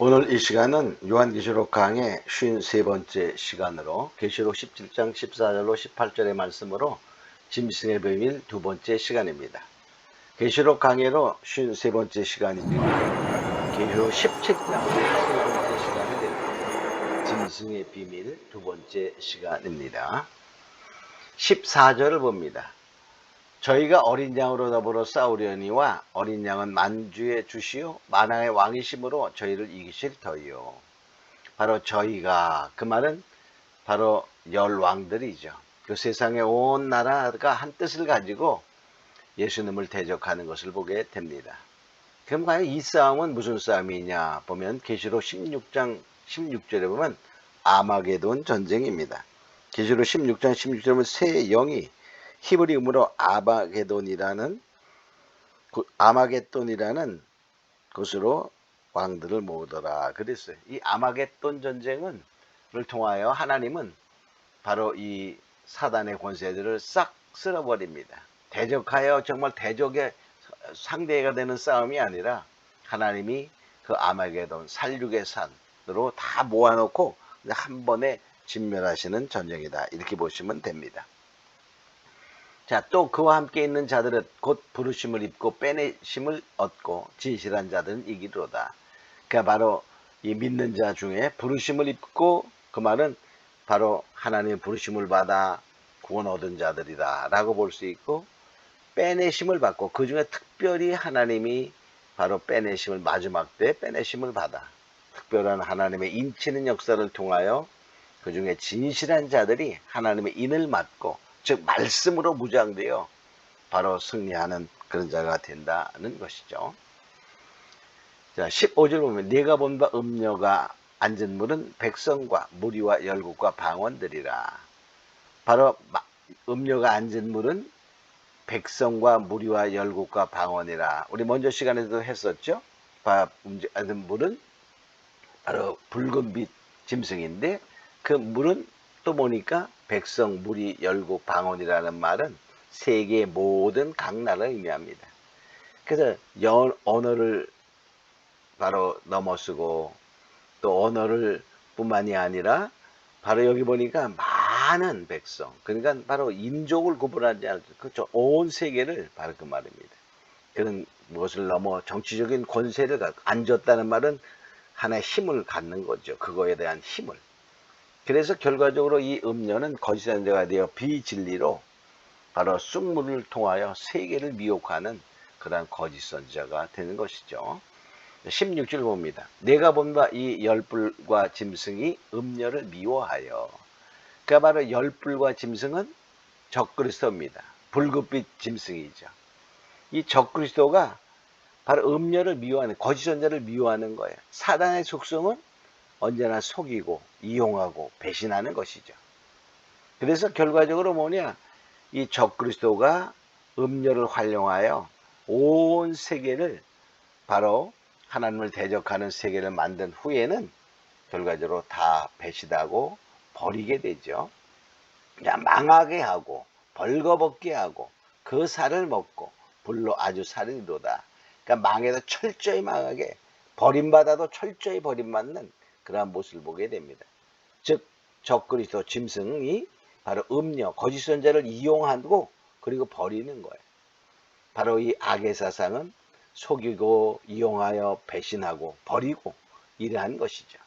오늘 이 시간은 요한계시록 강의 53번째 시간으로 계시록 17장 14절로 18절의 말씀으로 짐승의 비밀 두 번째 시간입니다. 계시록 강의로 53번째 시간이지만 계시록 17장 세 번째 시간이 됩니다. 짐승의 비밀 두 번째 시간입니다. 14절을 봅니다. 저희가 어린 양으로 더불어 싸우려니와 어린 양은 만주의 주시요 만왕의 왕이심으로 저희를 이기실 터이요. 바로 저희가, 그 말은 바로 열 왕들이죠. 그 세상의 온 나라가 한 뜻을 가지고 예수님을 대적하는 것을 보게 됩니다. 그럼 과연 이 싸움은 무슨 싸움이냐 보면 계시록 16장 16절에 보면 아마게돈 전쟁입니다. 계시록 16장 16절에 보면 새 영이 히브리음으로 아마게돈이라는 곳으로 왕들을 모으더라 그랬어요. 이 아마게돈 전쟁을 통하여 하나님은 바로 이 사단의 권세들을 싹 쓸어버립니다. 대적하여 정말 대적의 상대가 되는 싸움이 아니라 하나님이 그 아마게돈 살육의 산으로 다 모아놓고 한 번에 진멸하시는 전쟁이다, 이렇게 보시면 됩니다. 자, 또 그와 함께 있는 자들은 곧 부르심을 입고 빼내심을 얻고 진실한 자들은 이기로다. 그러니까 바로 이 믿는 자 중에 부르심을 입고, 그 말은 바로 하나님의 부르심을 받아 구원 얻은 자들이다 라고 볼 수 있고, 빼내심을 받고, 그 중에 특별히 하나님이 바로 빼내심을, 마지막 때 빼내심을 받아 특별한 하나님의 인치는 역사를 통하여 그 중에 진실한 자들이 하나님의 인을 맡고, 즉 말씀으로 무장되어 바로 승리하는 그런 자가 된다는 것이죠. 자, 15절 보면 네가 본 바 음녀가 앉은 물은 백성과 무리와 열국과 방언들이라. 바로 음녀가 앉은 물은 백성과 무리와 열국과 방언이라. 우리 먼저 시간에도 했었죠. 앉은 물은 바로 붉은빛 짐승인데, 그 물은 또 보니까 백성, 무리, 열국, 방언이라는 말은 세계의 모든 각 나라를 의미합니다. 그래서 언어를 바로 넘어서고, 또 언어를 뿐만이 아니라 바로 여기 보니까 많은 백성, 그러니까 바로 인족을 구분하지 않죠. 그렇죠. 온 세계를 바로 그 말입니다. 그런 무엇을 넘어 정치적인 권세를 앉았다는 말은 하나의 힘을 갖는 거죠. 그거에 대한 힘을. 그래서 결과적으로 이 음녀는 거짓 선자가 되어 비진리로 바로 쑥물을 통하여 세계를 미혹하는 그러한 거짓 선자가 되는 것이죠. 16절 봅니다. 내가 본 바 이 열불과 짐승이 음녀를 미워하여. 그러니까 바로 열불과 짐승은 적그리스도입니다. 붉은빛 짐승이죠. 이 적그리스도가 바로 음녀를 미워하는, 거짓 선자를 미워하는 거예요. 사단의 속성은 언제나 속이고 이용하고 배신하는 것이죠. 그래서 결과적으로 뭐냐, 이 적그리스도가 음녀를 활용하여 온 세계를, 바로 하나님을 대적하는 세계를 만든 후에는 결과적으로 다 배신하고 버리게 되죠. 망하게 하고 벌거벗게 하고 그 살을 먹고 불로 아주 살이로다. 그러니까 망해도 철저히 망하게, 버림받아도 철저히 버림받는 그러한 모습을 보게 됩니다. 즉 적그리스도 짐승이 바로 음녀, 거짓 선자를 이용하고 그리고 버리는 거예요. 바로 이 악의 사상은 속이고 이용하여 배신하고 버리고 이러한 것이죠.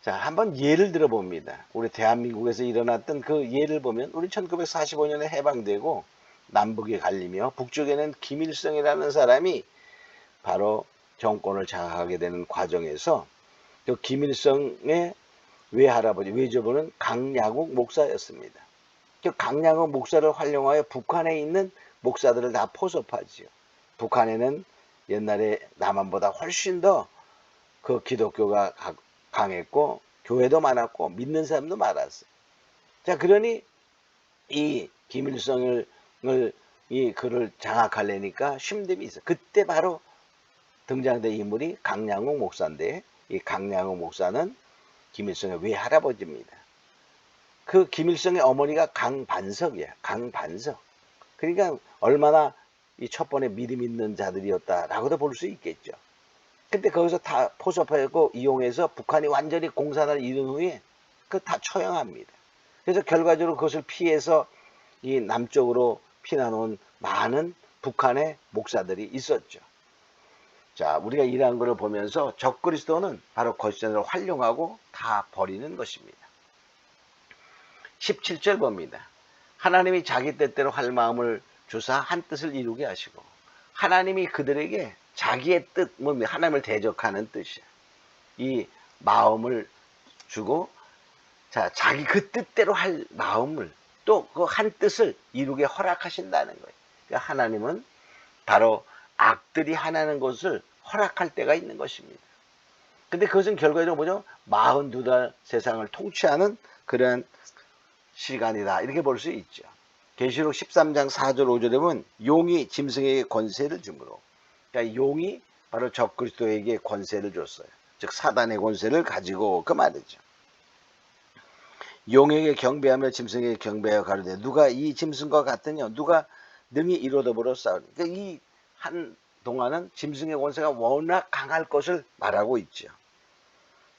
자, 한번 예를 들어 봅니다. 우리 대한민국에서 일어났던 그 예를 보면, 우리 1945년에 해방되고 남북이 갈리며 북쪽에는 김일성이라는 사람이 바로 정권을 장악하게 되는 과정에서 또 김일성의 외할아버지, 외조부는 강야국 목사였습니다. 강야국 목사를 활용하여 북한에 있는 목사들을 다 포섭하지요. 북한에는 옛날에 남한보다 훨씬 더 그 기독교가 강했고 교회도 많았고 믿는 사람도 많았어요. 자, 그러니 이 김일성을 이 그를 장악하려니까 쉼듦이 있어. 그때 바로 등장된 인물이 강양욱 목사인데, 이 강양욱 목사는 김일성의 외할아버지입니다. 그 김일성의 어머니가 강반석이야. 강반석. 그러니까 얼마나 이 첫 번에 믿음 있는 자들이었다라고도 볼 수 있겠죠. 근데 거기서 다 포섭하고 이용해서 북한이 완전히 공산을 이룬 후에 그 다 처형합니다. 그래서 결과적으로 그것을 피해서 이 남쪽으로 피난온 많은 북한의 목사들이 있었죠. 자, 우리가 이러한 것을 보면서 적그리스도는 바로 거짓전을 활용하고 다 버리는 것입니다. 17절 봅니다. 하나님이 자기 뜻대로 할 마음을 주사 한 뜻을 이루게 하시고, 하나님이 그들에게 자기의 뜻, 하나님을 대적하는 뜻이야. 이 마음을 주고, 자, 자기 그 뜻대로 할 마음을 또 그 한 뜻을 이루게 허락하신다는 거예요. 그러니까 하나님은 바로 악들이 하나는 것을 허락할 때가 있는 것입니다. 근데 그것은 결과적으로 뭐죠? 42달 세상을 통치하는 그런 시간이다. 이렇게 볼 수 있죠. 계시록 13장 4절 5절에 보면 용이 짐승에게 권세를 주므로, 그러니까 용이 바로 적그리스도에게 권세를 줬어요. 즉 사단의 권세를 가지고 그 말이죠. 용에게 경배하며 짐승에게 경배하여 가로되 누가 이 짐승과 같으냐, 누가 능히 이로 더불어 싸우니. 그러니까 이 한 동안은 짐승의 권세가 워낙 강할 것을 말하고 있죠.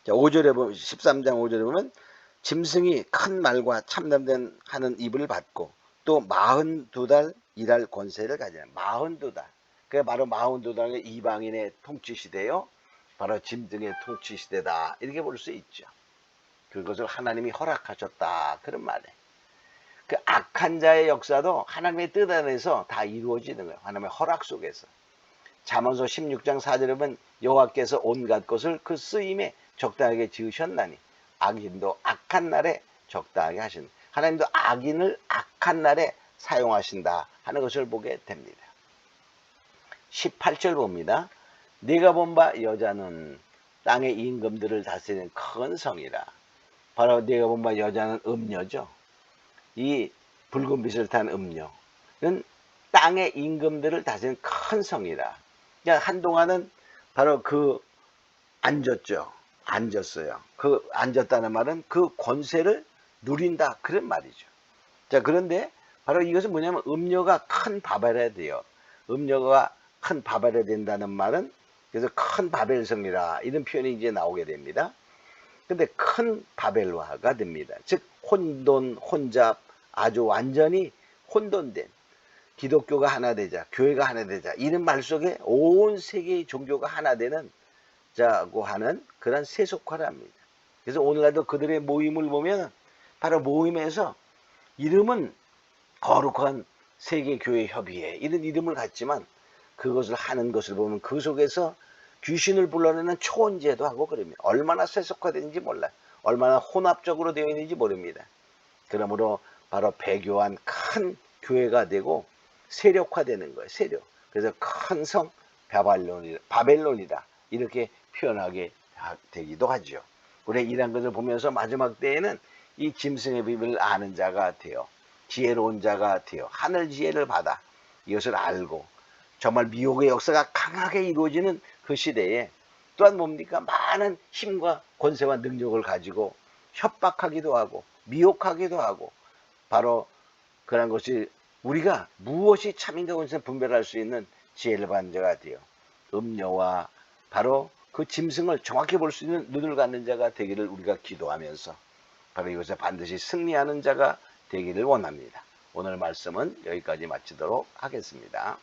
자, 5절에 보면 13장 5절에 보면 짐승이 큰 말과 참담된 하는 입을 받고 또 42달 일할 권세를 가지는 42달. 그게 바로 42달의 이방인의 통치 시대요. 바로 짐승의 통치 시대다. 이렇게 볼 수 있죠. 그것을 하나님이 허락하셨다. 그런 말이에요. 그 악한 자의 역사도 하나님의 뜻 안에서 다 이루어지는 거예요. 하나님의 허락 속에서. 잠언서 16장 4절에 보면 여호와께서 온갖 것을 그 쓰임에 적당하게 지으셨나니 악인도 악한 날에 적당하게 하신다. 하나님도 악인을 악한 날에 사용하신다 하는 것을 보게 됩니다. 18절 봅니다. 네가 본 바 여자는 땅의 임금들을 다스리는 큰 성이라. 바로 네가 본 바 여자는 음녀죠. 이 붉은 빛을 탄 음녀는 땅의 임금들을 다스리는 큰 성이라. 그러니까 한동안은 바로 그 앉았죠. 앉았어요. 그 앉았다는 말은 그 권세를 누린다 그런 말이죠. 자, 그런데 바로 이것은 뭐냐면 음녀가 큰 바벨이 돼요. 음녀가 큰 바벨이 된다는 말은 그래서 큰 바벨성이라 이런 표현이 이제 나오게 됩니다. 근데 큰 바벨화가 됩니다. 즉 혼돈, 혼잡, 아주 완전히 혼돈된 기독교가 하나 되자, 교회가 하나 되자 이런 말 속에 온 세계의 종교가 하나 되는 자고 하는 그런 세속화랍니다. 그래서 오늘날도 그들의 모임을 보면 바로 모임에서 이름은 거룩한 세계교회협의회 이런 이름을 갖지만 그것을 하는 것을 보면 그 속에서 귀신을 불러내는 초원제도 하고 그럽니다. 얼마나 세속화되는지 몰라요. 얼마나 혼합적으로 되어 있는지 모릅니다. 그러므로 바로 배교한 큰 교회가 되고 세력화되는 거예요. 세력. 그래서 큰 성 바벨론이다 이렇게 표현하게 되기도 하죠. 우리 이런 것을 보면서 마지막 때에는 이 짐승의 비밀을 아는 자가 되어 지혜로운 자가 되어 하늘 지혜를 받아 이것을 알고 정말 미혹의 역사가 강하게 이루어지는 그 시대에 또한 뭡니까? 많은 힘과 권세와 능력을 가지고 협박하기도 하고 미혹하기도 하고 바로 그런 것이 우리가 무엇이 참인가 것을 분별할 수 있는 지혜를 받는 자가 되어 음녀와 바로 그 짐승을 정확히 볼 수 있는 눈을 갖는 자가 되기를 우리가 기도하면서 바로 이것에 반드시 승리하는 자가 되기를 원합니다. 오늘 말씀은 여기까지 마치도록 하겠습니다.